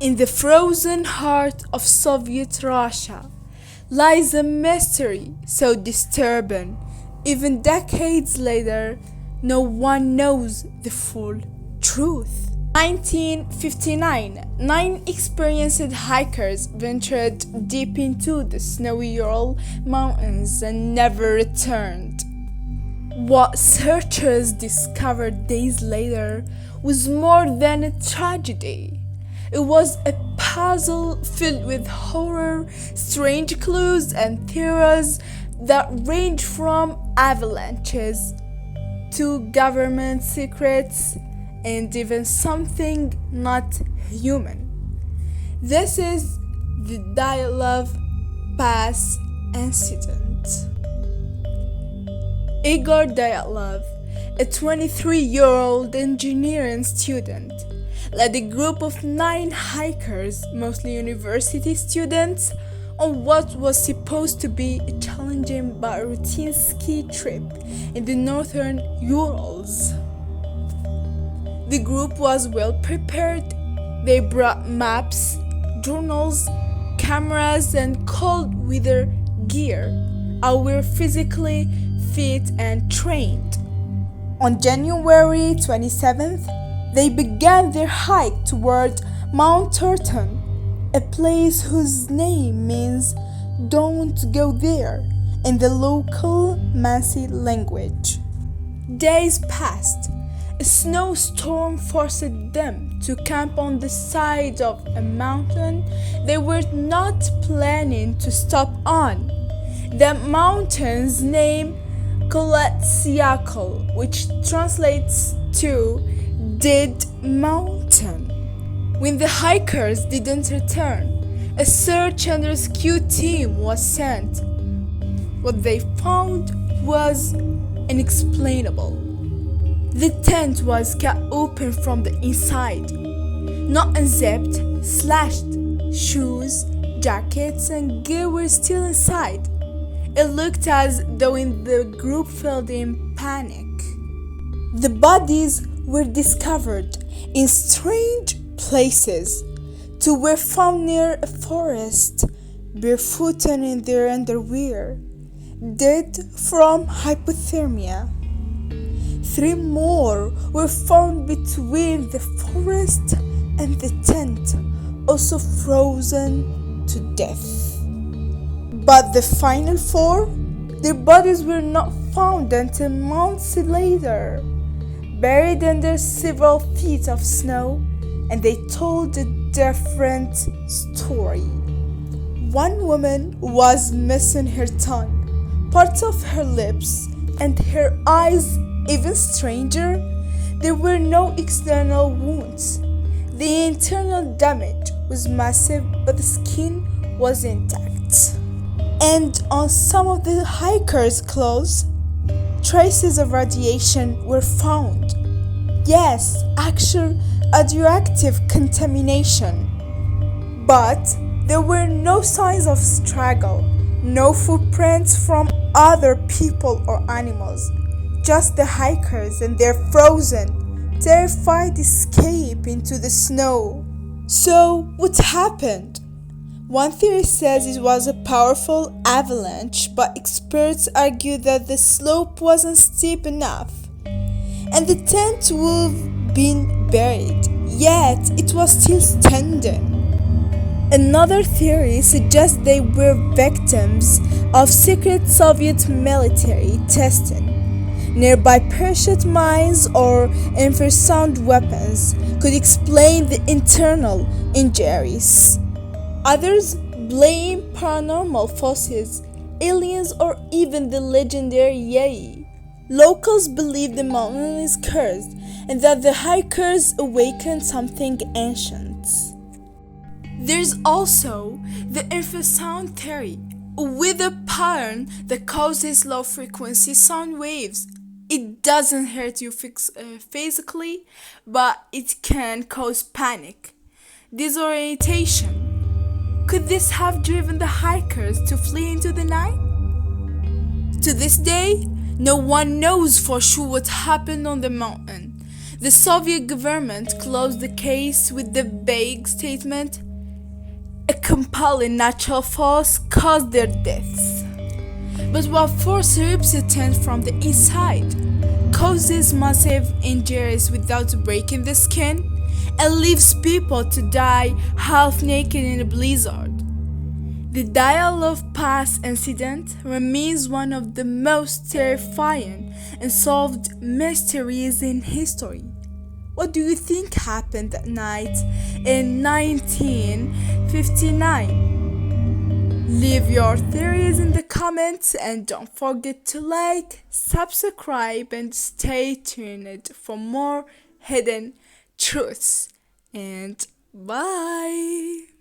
In the frozen heart of Soviet Russia lies a mystery so disturbing. Even decades later, no one knows the full truth. 1959, 9 experienced hikers ventured deep into the snowy Ural mountains and never returned. What searchers discovered days later was more than a tragedy. It was a puzzle filled with horror, strange clues, and theories that range from avalanches to government secrets and even something not human. This is the Dyatlov Pass Incident. Igor Dyatlov, a 23-year-old engineering student, led a group of 9 hikers, mostly university students, on what was supposed to be a challenging but routine ski trip in the northern Urals. The group was well prepared. They brought maps, journals, cameras, and cold weather gear, and were physically fit and trained. On January 27th, they began their hike toward Mount Turton, a place whose name means "don't go there" in the local Mansi language. Days passed. A snowstorm forced them to camp on the side of a mountain they were not planning to stop on. The mountain's name Koletsiakol, which translates to Dead Mountain. When the hikers didn't return, a search and rescue team was sent. What they found was inexplainable. The tent was cut open from the inside, not unzipped, slashed. Shoes, jackets, and gear were still inside. It looked as though the group felt in panic. The bodies were discovered in strange places. 2 were found near a forest, barefoot and in their underwear, dead from hypothermia. 3 more were found between the forest and the tent, also frozen to death. But the final 4, their bodies were not found until months later, buried under several feet of snow, and they told a different story. 1 woman was missing her tongue, parts of her lips, and her eyes. Even stranger, there were no external wounds. The internal damage was massive, but the skin was intact. And on some of the hikers' clothes, traces of radiation were found. Yes, actual radioactive contamination. But there were no signs of struggle, no footprints from other people or animals. Just the hikers and their frozen, terrified escape into the snow. So, what happened? One theory says it was a powerful avalanche, but experts argue that the slope wasn't steep enough, and the tent would have been buried, yet it was still standing. Another theory suggests they were victims of secret Soviet military testing. Nearby parachute mines or infrasound weapons could explain the internal injuries. Others blame paranormal forces, aliens, or even the legendary Yei. Locals believe the mountain is cursed and that the hikers awakened something ancient. There's also the infrasound theory, a weather pattern that causes low-frequency sound waves. It doesn't hurt you physically, but it can cause panic, disorientation. Could this have driven the hikers to flee into the night? To this day, no one knows for sure what happened on the mountain. The Soviet government closed the case with the vague statement, "A compelling natural force caused their deaths." But what force erupts from the inside, causes massive injuries without breaking the skin, and leaves people to die half naked in a blizzard? The Dyatlov Pass Incident remains one of the most terrifying and solved mysteries in history. What do you think happened that night in 1959? Leave your theories in the comments and don't forget to like, subscribe, and stay tuned for more hidden truths. And bye!